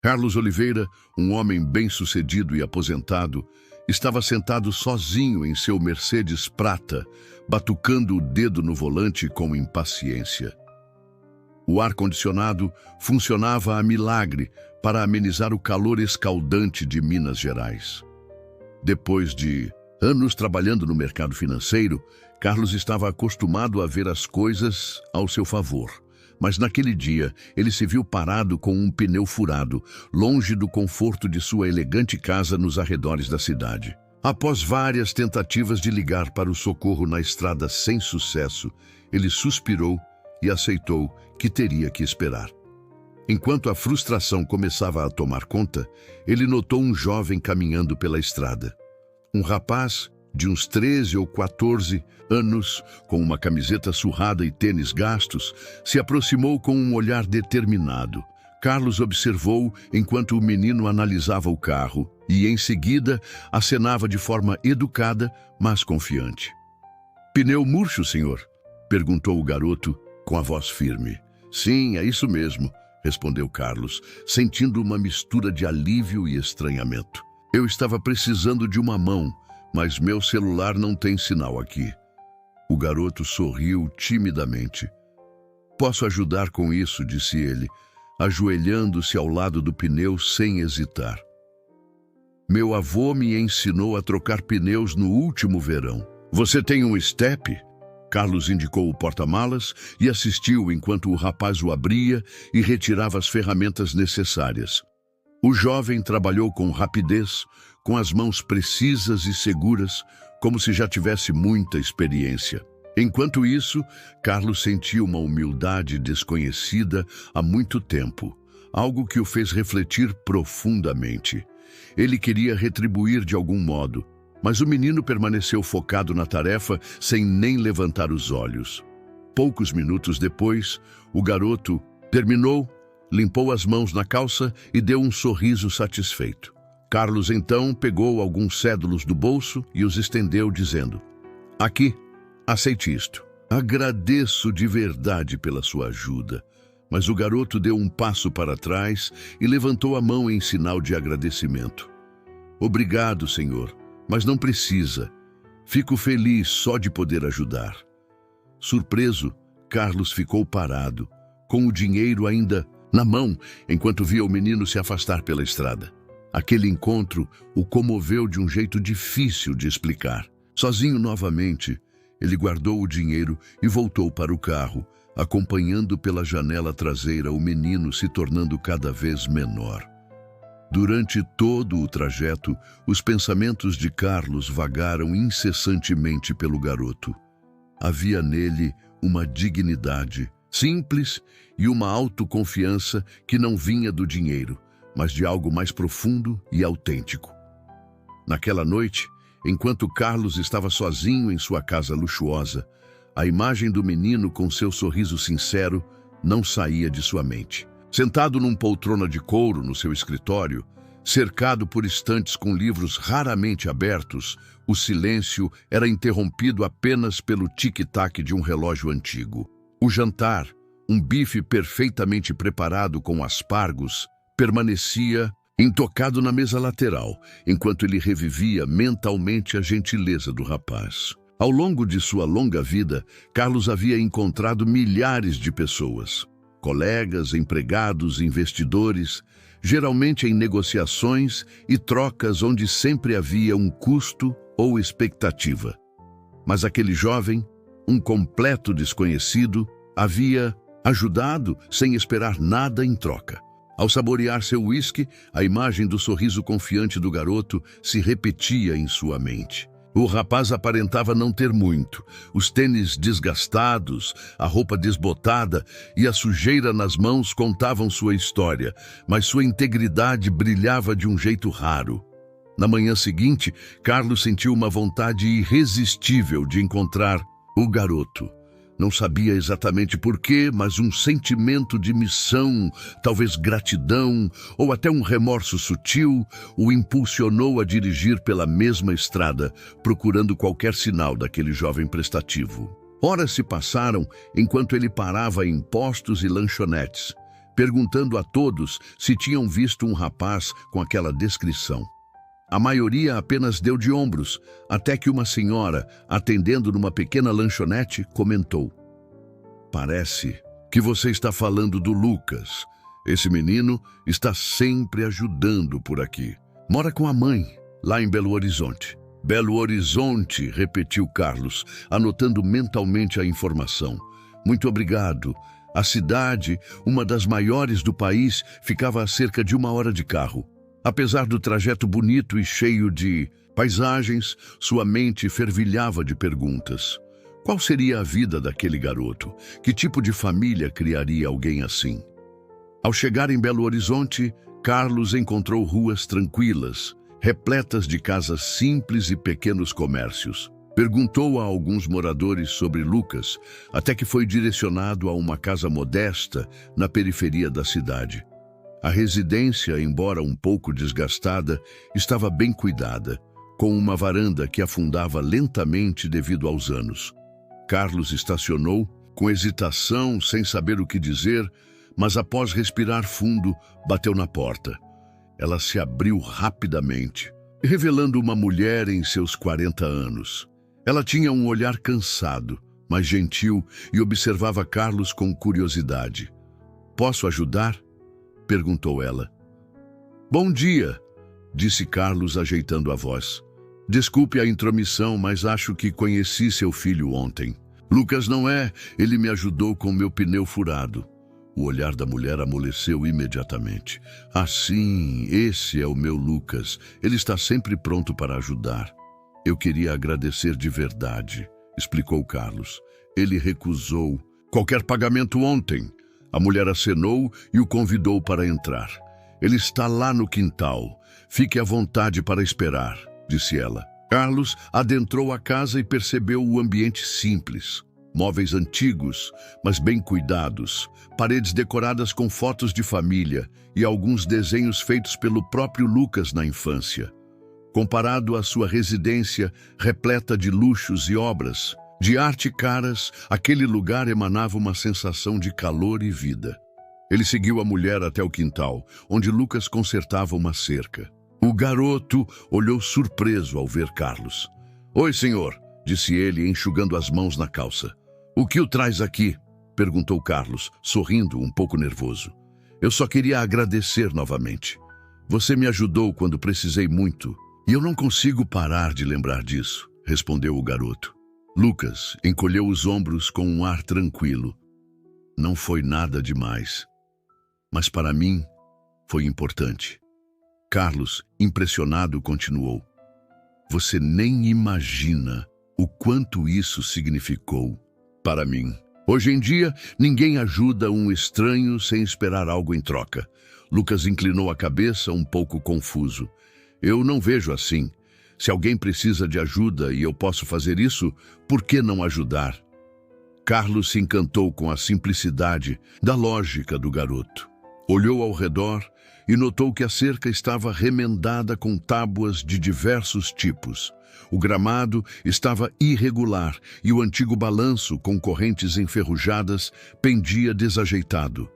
Carlos Oliveira, um homem bem-sucedido e aposentado, estava sentado sozinho em seu Mercedes prata, batucando o dedo no volante com impaciência. O ar-condicionado funcionava a milagre para amenizar o calor escaldante de Minas Gerais. Depois de anos trabalhando no mercado financeiro, Carlos estava acostumado a ver as coisas ao seu favor. Mas naquele dia, ele se viu parado com um pneu furado, longe do conforto de sua elegante casa nos arredores da cidade. Após várias tentativas de ligar para o socorro na estrada sem sucesso, ele suspirou e aceitou que teria que esperar. Enquanto a frustração começava a tomar conta, ele notou um jovem caminhando pela estrada. Um rapaz de uns 13 ou 14 anos, com uma camiseta surrada e tênis gastos, se aproximou com um olhar determinado. Carlos observou enquanto o menino analisava o carro e, em seguida, acenava de forma educada, mas confiante. "Pneu murcho, senhor?" perguntou o garoto com a voz firme. "Sim, é isso mesmo", respondeu Carlos, sentindo uma mistura de alívio e estranhamento. "Eu estava precisando de uma mão, mas meu celular não tem sinal aqui." O garoto sorriu timidamente. "Posso ajudar com isso", disse ele, ajoelhando-se ao lado do pneu sem hesitar. "Meu avô me ensinou a trocar pneus no último verão." "Você tem um step?" Carlos indicou o porta-malas e assistiu enquanto o rapaz o abria e retirava as ferramentas necessárias. O jovem trabalhou com rapidez, com as mãos precisas e seguras, como se já tivesse muita experiência. Enquanto isso, Carlos sentiu uma humildade desconhecida há muito tempo, algo que o fez refletir profundamente. Ele queria retribuir de algum modo, mas o menino permaneceu focado na tarefa sem nem levantar os olhos. Poucos minutos depois, o garoto terminou, limpou as mãos na calça e deu um sorriso satisfeito. Carlos então pegou alguns cédulos do bolso e os estendeu, dizendo: "Aqui, aceite isto. Agradeço de verdade pela sua ajuda." Mas o garoto deu um passo para trás e levantou a mão em sinal de agradecimento. "Obrigado, senhor, mas não precisa. Fico feliz só de poder ajudar." Surpreso, Carlos ficou parado, com o dinheiro ainda na mão, enquanto via o menino se afastar pela estrada. Aquele encontro o comoveu de um jeito difícil de explicar. Sozinho novamente, ele guardou o dinheiro e voltou para o carro, acompanhando pela janela traseira o menino se tornando cada vez menor. Durante todo o trajeto, os pensamentos de Carlos vagaram incessantemente pelo garoto. Havia nele uma dignidade simples e uma autoconfiança que não vinha do dinheiro, mas de algo mais profundo e autêntico. Naquela noite, enquanto Carlos estava sozinho em sua casa luxuosa, a imagem do menino com seu sorriso sincero não saía de sua mente. Sentado num poltrona de couro no seu escritório, cercado por estantes com livros raramente abertos, o silêncio era interrompido apenas pelo tic-tac de um relógio antigo. O jantar, um bife perfeitamente preparado com aspargos, permanecia intocado na mesa lateral, enquanto ele revivia mentalmente a gentileza do rapaz. Ao longo de sua longa vida, Carlos havia encontrado milhares de pessoas, colegas, empregados, investidores, geralmente em negociações e trocas onde sempre havia um custo ou expectativa. Mas aquele jovem, um completo desconhecido, havia ajudado sem esperar nada em troca. Ao saborear seu uísque, a imagem do sorriso confiante do garoto se repetia em sua mente. O rapaz aparentava não ter muito. Os tênis desgastados, a roupa desbotada e a sujeira nas mãos contavam sua história, mas sua integridade brilhava de um jeito raro. Na manhã seguinte, Carlos sentiu uma vontade irresistível de encontrar o garoto. Não sabia exatamente porquê, mas um sentimento de missão, talvez gratidão ou até um remorso sutil, o impulsionou a dirigir pela mesma estrada, procurando qualquer sinal daquele jovem prestativo. Horas se passaram enquanto ele parava em postos e lanchonetes, perguntando a todos se tinham visto um rapaz com aquela descrição. A maioria apenas deu de ombros, até que uma senhora, atendendo numa pequena lanchonete, comentou: "Parece que você está falando do Lucas. Esse menino está sempre ajudando por aqui. Mora com a mãe, lá em Belo Horizonte." "Belo Horizonte", repetiu Carlos, anotando mentalmente a informação. "Muito obrigado. A cidade, uma das maiores do país, ficava a cerca de 1 hora de carro. Apesar do trajeto bonito e cheio de paisagens, sua mente fervilhava de perguntas. Qual seria a vida daquele garoto? Que tipo de família criaria alguém assim? Ao chegar em Belo Horizonte, Carlos encontrou ruas tranquilas, repletas de casas simples e pequenos comércios. Perguntou a alguns moradores sobre Lucas, até que foi direcionado a uma casa modesta na periferia da cidade. A residência, embora um pouco desgastada, estava bem cuidada, com uma varanda que afundava lentamente devido aos anos. Carlos estacionou, com hesitação, sem saber o que dizer, mas após respirar fundo, bateu na porta. Ela se abriu rapidamente, revelando uma mulher em seus 40 anos. Ela tinha um olhar cansado, mas gentil, e observava Carlos com curiosidade. "Posso ajudar?" perguntou ela. "Bom dia", disse Carlos, ajeitando a voz. "Desculpe a intromissão, mas acho que conheci seu filho ontem." "Lucas não é, ele me ajudou com meu pneu furado." O olhar da mulher amoleceu imediatamente. "Ah, sim, esse é o meu Lucas. Ele está sempre pronto para ajudar." "Eu queria agradecer de verdade", explicou Carlos. "Ele recusou qualquer pagamento ontem." A mulher acenou e o convidou para entrar. "Ele está lá no quintal. Fique à vontade para esperar", disse ela. Carlos adentrou a casa e percebeu o ambiente simples. Móveis antigos, mas bem cuidados, paredes decoradas com fotos de família e alguns desenhos feitos pelo próprio Lucas na infância. Comparado à sua residência repleta de luxos e obras, de arte caras, aquele lugar emanava uma sensação de calor e vida. Ele seguiu a mulher até o quintal, onde Lucas consertava uma cerca. O garoto olhou surpreso ao ver Carlos. "Oi, senhor", disse ele, enxugando as mãos na calça. "O que o traz aqui?" perguntou Carlos, sorrindo, um pouco nervoso. "Eu só queria agradecer novamente. Você me ajudou quando precisei muito, e eu não consigo parar de lembrar disso", respondeu o garoto. Lucas encolheu os ombros com um ar tranquilo. "Não foi nada demais, mas para mim foi importante." Carlos, impressionado, continuou: "Você nem imagina o quanto isso significou para mim. Hoje em dia, ninguém ajuda um estranho sem esperar algo em troca." Lucas inclinou a cabeça, um pouco confuso. "Eu não vejo assim. Se alguém precisa de ajuda e eu posso fazer isso, por que não ajudar?" Carlos se encantou com a simplicidade da lógica do garoto. Olhou ao redor e notou que a cerca estava remendada com tábuas de diversos tipos. O gramado estava irregular e o antigo balanço, com correntes enferrujadas, pendia desajeitado.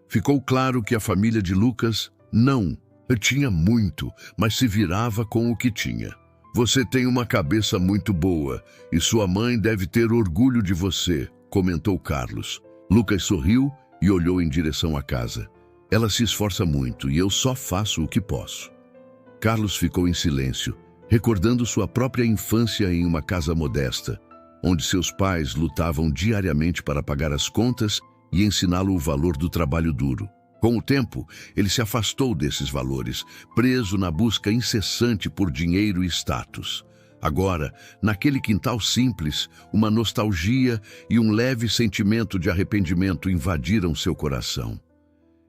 Ficou claro que a família de Lucas não tinha muito, mas se virava com o que tinha. "Você tem uma cabeça muito boa e sua mãe deve ter orgulho de você", comentou Carlos. Lucas sorriu e olhou em direção à casa. "Ela se esforça muito e eu só faço o que posso." Carlos ficou em silêncio, recordando sua própria infância em uma casa modesta, onde seus pais lutavam diariamente para pagar as contas e ensiná-lo o valor do trabalho duro. Com o tempo, ele se afastou desses valores, preso na busca incessante por dinheiro e status. Agora, naquele quintal simples, uma nostalgia e um leve sentimento de arrependimento invadiram seu coração.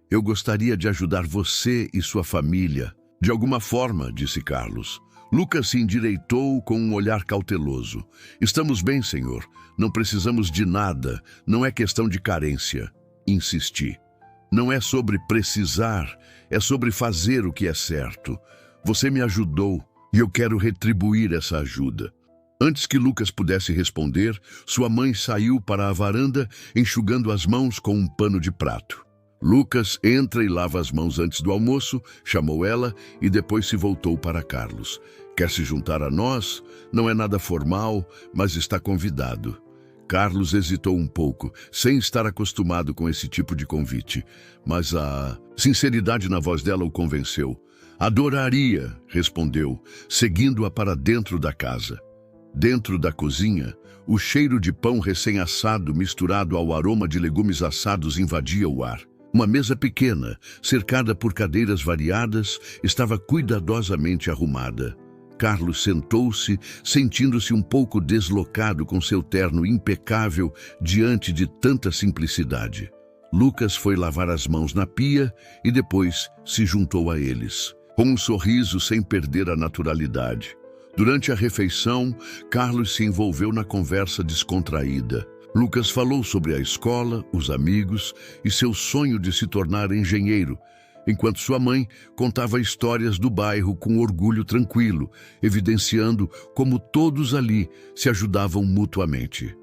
"Eu gostaria de ajudar você e sua família, de alguma forma", disse Carlos. Lucas se endireitou com um olhar cauteloso. "Estamos bem, senhor. Não precisamos de nada. Não é questão de carência", insisti. "Não é sobre precisar, é sobre fazer o que é certo. Você me ajudou e eu quero retribuir essa ajuda." Antes que Lucas pudesse responder, sua mãe saiu para a varanda, enxugando as mãos com um pano de prato. Lucas, entra e lava as mãos antes do almoço, chamou ela e depois se voltou para Carlos. Quer se juntar a nós? Não é nada formal, mas está convidado. Carlos hesitou um pouco, sem estar acostumado com esse tipo de convite, mas a sinceridade na voz dela o convenceu. Adoraria, respondeu, seguindo-a para dentro da casa. Dentro da cozinha, o cheiro de pão recém-assado misturado ao aroma de legumes assados invadia o ar. Uma mesa pequena, cercada por cadeiras variadas, estava cuidadosamente arrumada. Carlos sentou-se, sentindo-se um pouco deslocado com seu terno impecável diante de tanta simplicidade. Lucas foi lavar as mãos na pia e depois se juntou a eles, com um sorriso sem perder a naturalidade. Durante a refeição, Carlos se envolveu na conversa descontraída. Lucas falou sobre a escola, os amigos e seu sonho de se tornar engenheiro, enquanto sua mãe contava histórias do bairro com orgulho tranquilo, evidenciando como todos ali se ajudavam mutuamente.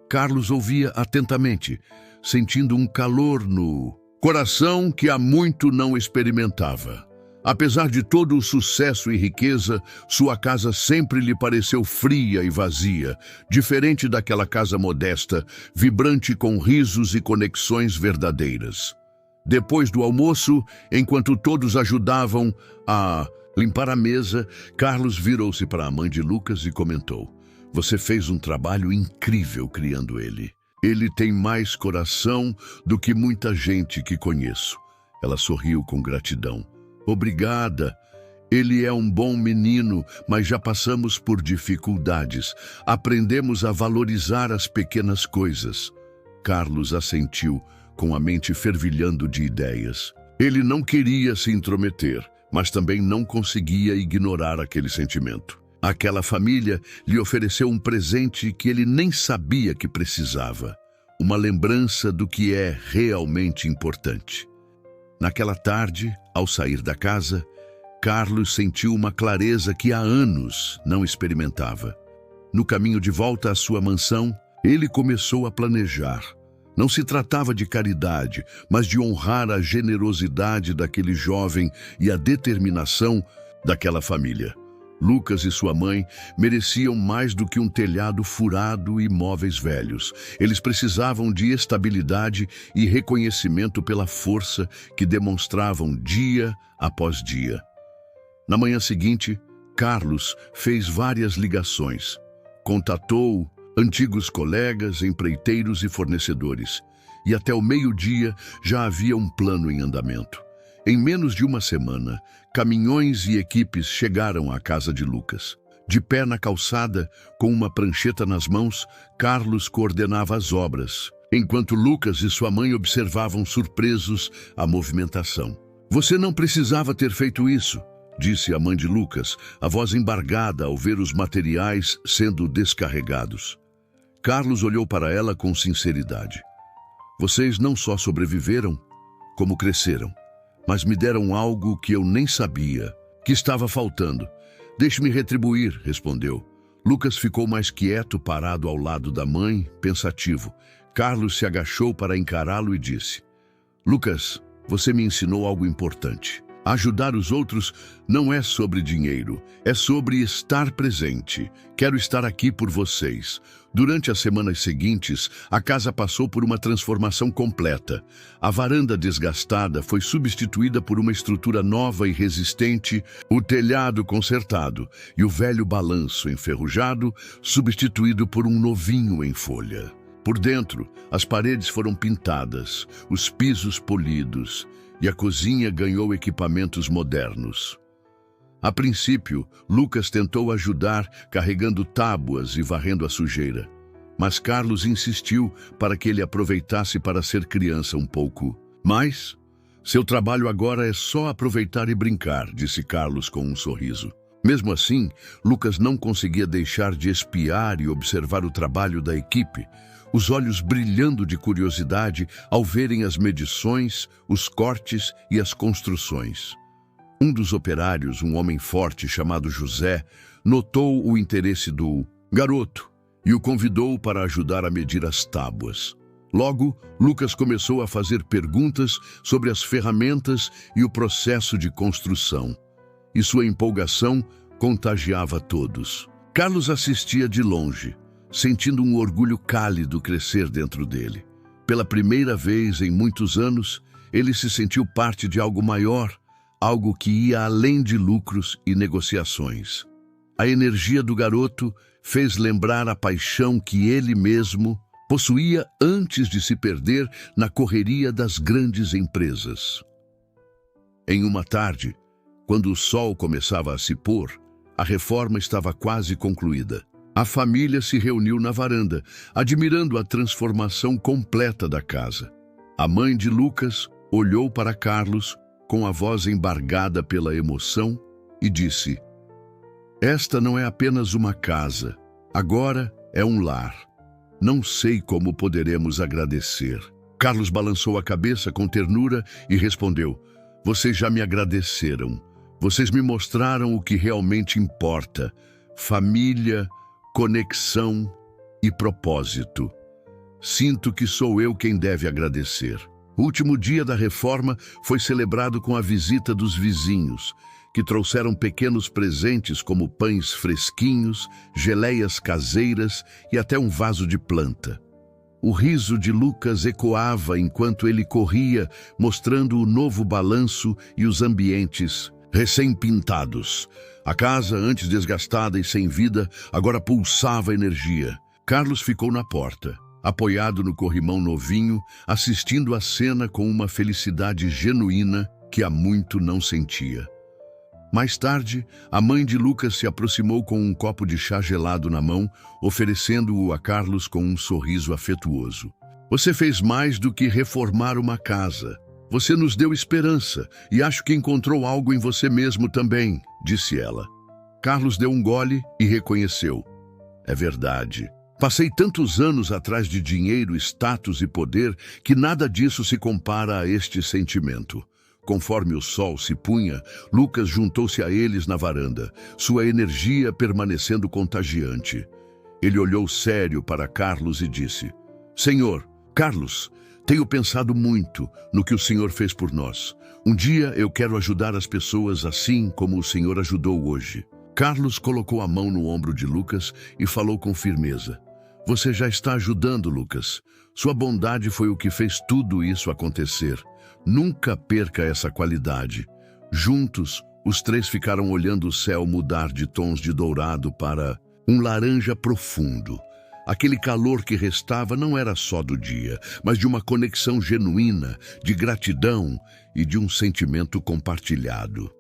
Carlos ouvia atentamente, sentindo um calor no coração que há muito não experimentava. Apesar de todo o sucesso e riqueza, sua casa sempre lhe pareceu fria e vazia, diferente daquela casa modesta, vibrante com risos e conexões verdadeiras. Depois do almoço, enquanto todos ajudavam a limpar a mesa, Carlos virou-se para a mãe de Lucas e comentou: "Você fez um trabalho incrível criando ele. Ele tem mais coração do que muita gente que conheço." Ela sorriu com gratidão. "Obrigada. Ele é um bom menino, mas já passamos por dificuldades. Aprendemos a valorizar as pequenas coisas." Carlos assentiu, com a mente fervilhando de ideias. Ele não queria se intrometer, mas também não conseguia ignorar aquele sentimento. Aquela família lhe ofereceu um presente que ele nem sabia que precisava. Uma lembrança do que é realmente importante. Naquela tarde, ao sair da casa, Carlos sentiu uma clareza que há anos não experimentava. No caminho de volta à sua mansão, ele começou a planejar. Não se tratava de caridade, mas de honrar a generosidade daquele jovem e a determinação daquela família. Lucas e sua mãe mereciam mais do que um telhado furado e móveis velhos. Eles precisavam de estabilidade e reconhecimento pela força que demonstravam dia após dia. Na manhã seguinte, Carlos fez várias ligações. Contatou antigos colegas, empreiteiros e fornecedores. E até o meio-dia já havia um plano em andamento. Em menos de uma semana, caminhões e equipes chegaram à casa de Lucas. De pé na calçada, com uma prancheta nas mãos, Carlos coordenava as obras, enquanto Lucas e sua mãe observavam surpresos a movimentação. "Você não precisava ter feito isso", disse a mãe de Lucas, a voz embargada ao ver os materiais sendo descarregados. Carlos olhou para ela com sinceridade. "Vocês não só sobreviveram, como cresceram. Mas me deram algo que eu nem sabia, que estava faltando." "Deixe-me retribuir", respondeu. Lucas ficou mais quieto, parado ao lado da mãe, pensativo. Carlos se agachou para encará-lo e disse: "Lucas, você me ensinou algo importante. Ajudar os outros não é sobre dinheiro, é sobre estar presente. Quero estar aqui por vocês." Durante as semanas seguintes, a casa passou por uma transformação completa. A varanda desgastada foi substituída por uma estrutura nova e resistente, o telhado consertado e o velho balanço enferrujado substituído por um novinho em folha. Por dentro, as paredes foram pintadas, os pisos polidos e a cozinha ganhou equipamentos modernos. A princípio, Lucas tentou ajudar carregando tábuas e varrendo a sujeira. Mas Carlos insistiu para que ele aproveitasse para ser criança um pouco. "Mas seu trabalho agora é só aproveitar e brincar", disse Carlos com um sorriso. Mesmo assim, Lucas não conseguia deixar de espiar e observar o trabalho da equipe, os olhos brilhando de curiosidade ao verem as medições, os cortes e as construções. Um dos operários, um homem forte chamado José, notou o interesse do garoto e o convidou para ajudar a medir as tábuas. Logo, Lucas começou a fazer perguntas sobre as ferramentas e o processo de construção. E sua empolgação contagiava todos. Carlos assistia de longe, sentindo um orgulho cálido crescer dentro dele. Pela primeira vez em muitos anos, ele se sentiu parte de algo maior, algo que ia além de lucros e negociações. A energia do garoto fez lembrar a paixão que ele mesmo possuía antes de se perder na correria das grandes empresas. Em uma tarde, quando o sol começava a se pôr, a reforma estava quase concluída. A família se reuniu na varanda, admirando a transformação completa da casa. A mãe de Lucas olhou para Carlos com a voz embargada pela emoção e disse: "Esta não é apenas uma casa, agora é um lar. Não sei como poderemos agradecer." Carlos balançou a cabeça com ternura e respondeu: "Vocês já me agradeceram. Vocês me mostraram o que realmente importa: família, conexão e propósito. Sinto que sou eu quem deve agradecer." O último dia da reforma foi celebrado com a visita dos vizinhos, que trouxeram pequenos presentes como pães fresquinhos, geleias caseiras e até um vaso de planta. O riso de Lucas ecoava enquanto ele corria, mostrando o novo balanço e os ambientes recém-pintados. A casa, antes desgastada e sem vida, agora pulsava energia. Carlos ficou na porta, apoiado no corrimão novinho, assistindo a cena com uma felicidade genuína que há muito não sentia. Mais tarde, a mãe de Lucas se aproximou com um copo de chá gelado na mão, oferecendo-o a Carlos com um sorriso afetuoso. "Você fez mais do que reformar uma casa. Você nos deu esperança e acho que encontrou algo em você mesmo também", disse ela. Carlos deu um gole e reconheceu: "É verdade. Passei tantos anos atrás de dinheiro, status e poder que nada disso se compara a este sentimento." Conforme o sol se punha, Lucas juntou-se a eles na varanda, sua energia permanecendo contagiante. Ele olhou sério para Carlos e disse: "Senhor, Carlos, tenho pensado muito no que o Senhor fez por nós. Um dia eu quero ajudar as pessoas assim como o Senhor ajudou hoje." Carlos colocou a mão no ombro de Lucas e falou com firmeza: "Você já está ajudando, Lucas. Sua bondade foi o que fez tudo isso acontecer. Nunca perca essa qualidade." Juntos, os três ficaram olhando o céu mudar de tons de dourado para um laranja profundo. Aquele calor que restava não era só do dia, mas de uma conexão genuína, de gratidão e de um sentimento compartilhado.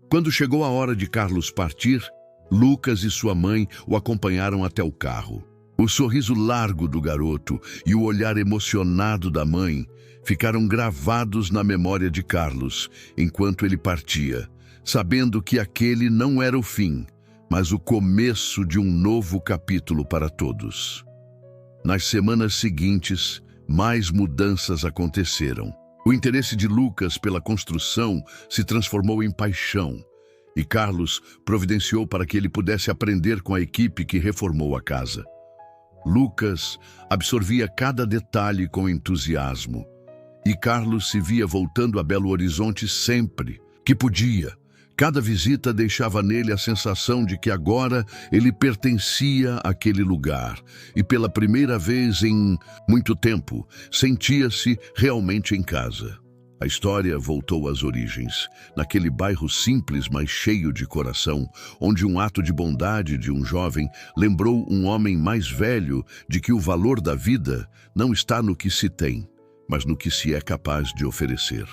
Quando chegou a hora de Carlos partir, Lucas e sua mãe o acompanharam até o carro. O sorriso largo do garoto e o olhar emocionado da mãe ficaram gravados na memória de Carlos enquanto ele partia, sabendo que aquele não era o fim, mas o começo de um novo capítulo para todos. Nas semanas seguintes, mais mudanças aconteceram. O interesse de Lucas pela construção se transformou em paixão, e Carlos providenciou para que ele pudesse aprender com a equipe que reformou a casa. Lucas absorvia cada detalhe com entusiasmo, e Carlos se via voltando a Belo Horizonte sempre que podia. Cada visita deixava nele a sensação de que agora ele pertencia àquele lugar, e pela primeira vez em muito tempo, sentia-se realmente em casa. A história voltou às origens, naquele bairro simples, mas cheio de coração, onde um ato de bondade de um jovem lembrou um homem mais velho de que o valor da vida não está no que se tem, mas no que se é capaz de oferecer.